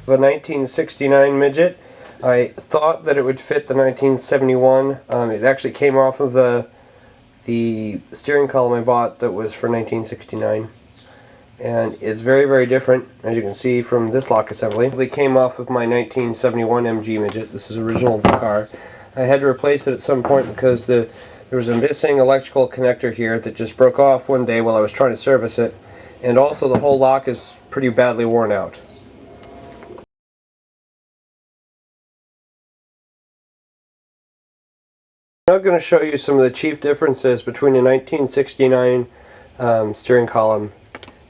A 1969 Midget. I thought that it would fit the 1971. It actually came off of the steering column I bought that was for 1969. And it's very, very different, as you can see from this lock assembly. It came off of my 1971 MG Midget. This is original car. I had to replace it at some point because there was a missing electrical connector here that just broke off one day while I was trying to service it. And also the whole lock is pretty badly worn out. I'm now going to show you some of the chief differences between a 1969 steering column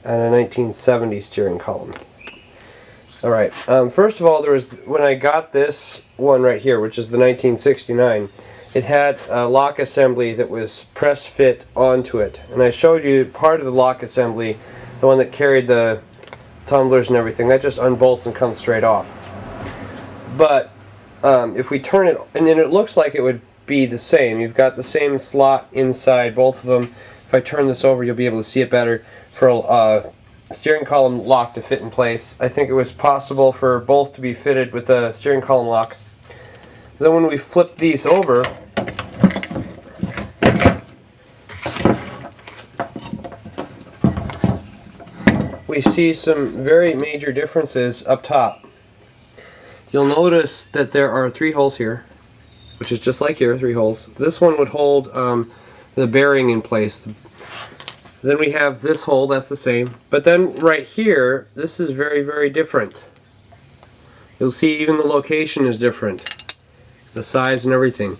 and a 1970 steering column. Alright, first of all, when I got this one right here, which is the 1969, it had a lock assembly that was press fit onto it. And I showed you part of the lock assembly, the one that carried the tumblers and everything. That just unbolts and comes straight off. But if we turn it, and then it looks like it would be the same. You've got the same slot inside both of them. If I turn this over, you'll be able to see it better. For a steering column lock to fit in place, I think it was possible for both to be fitted with a steering column lock. Then when we flip these over, we see some very major differences up top. You'll notice that there are 3 holes here, which is just like here, 3 holes. This one would hold the bearing in place. Then we have this hole, that's the same. But then right here, this is very, very different. You'll see even the location is different. The size and everything.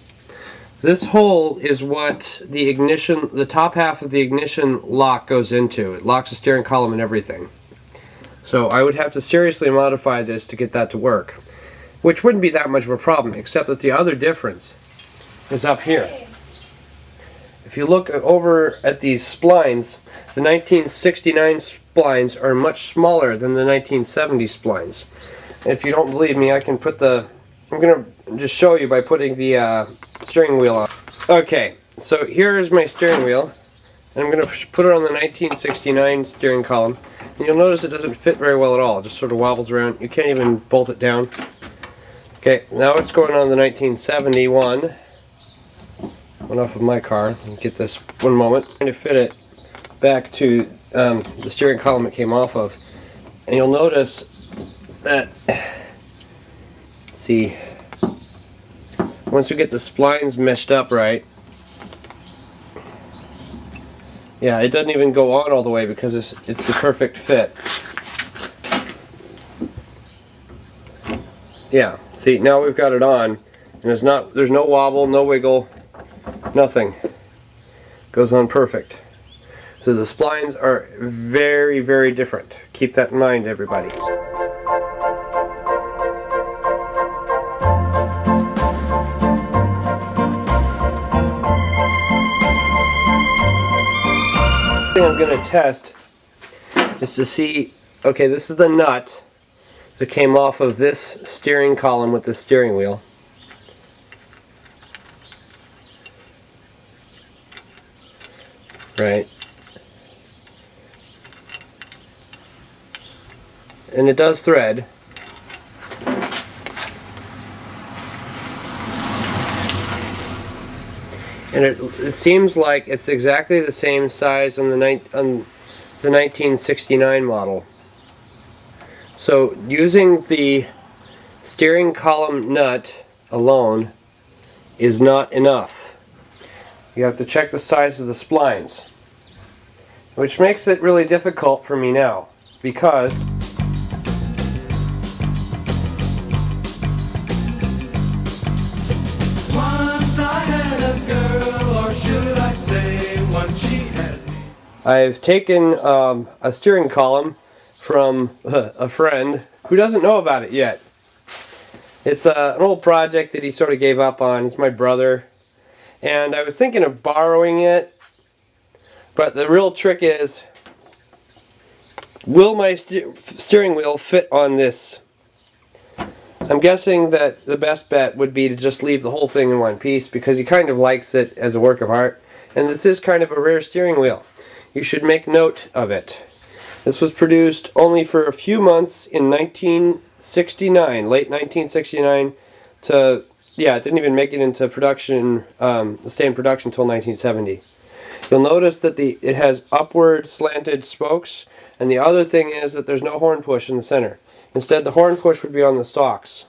This hole is what the ignition, the top half of the ignition lock goes into. It locks the steering column and everything. So I would have to seriously modify this to get that to work. Which wouldn't be that much of a problem, except that the other difference is up here. If you look over at these splines, the 1969 splines are much smaller than the 1970 splines. If you don't believe me, I can put I'm going to just show you by putting the steering wheel on. Okay, so here is my steering wheel. And I'm going to put it on the 1969 steering column. And you'll notice it doesn't fit very well at all. It just sort of wobbles around. You can't even bolt it down. Okay, now it's going on the 1971. One off of my car. Let me get this one moment. I'm going to fit it back to the steering column it came off of. And you'll notice that, let's see, once we get the splines meshed up right, yeah, it doesn't even go on all the way because it's the perfect fit. Yeah, see, now we've got it on, and there's no wobble, no wiggle, nothing. Goes on perfect. So the splines are very, very different. Keep that in mind, everybody. The thing I'm going to test is to see, okay, this is the nut that came off of this steering column with the steering wheel. Right. And it does thread. And it seems like it's exactly the same size on the 1969 model. So using the steering column nut alone is not enough. You have to check the size of the splines, which makes it really difficult for me now because I've taken a steering column from a friend who doesn't know about it yet. It's an old project that he sort of gave up on. It's my brother. And I was thinking of borrowing it, but the real trick is, will my steering wheel fit on this? I'm guessing that the best bet would be to just leave the whole thing in one piece because he kind of likes it as a work of art. And this is kind of a rare steering wheel. You should make note of it. This was produced only for a few months in 1969, late 1969 to, yeah, it didn't even make it into production, stay in production until 1970. You'll notice that it has upward slanted spokes, and the other thing is that there's no horn push in the center. Instead, the horn push would be on the stalks.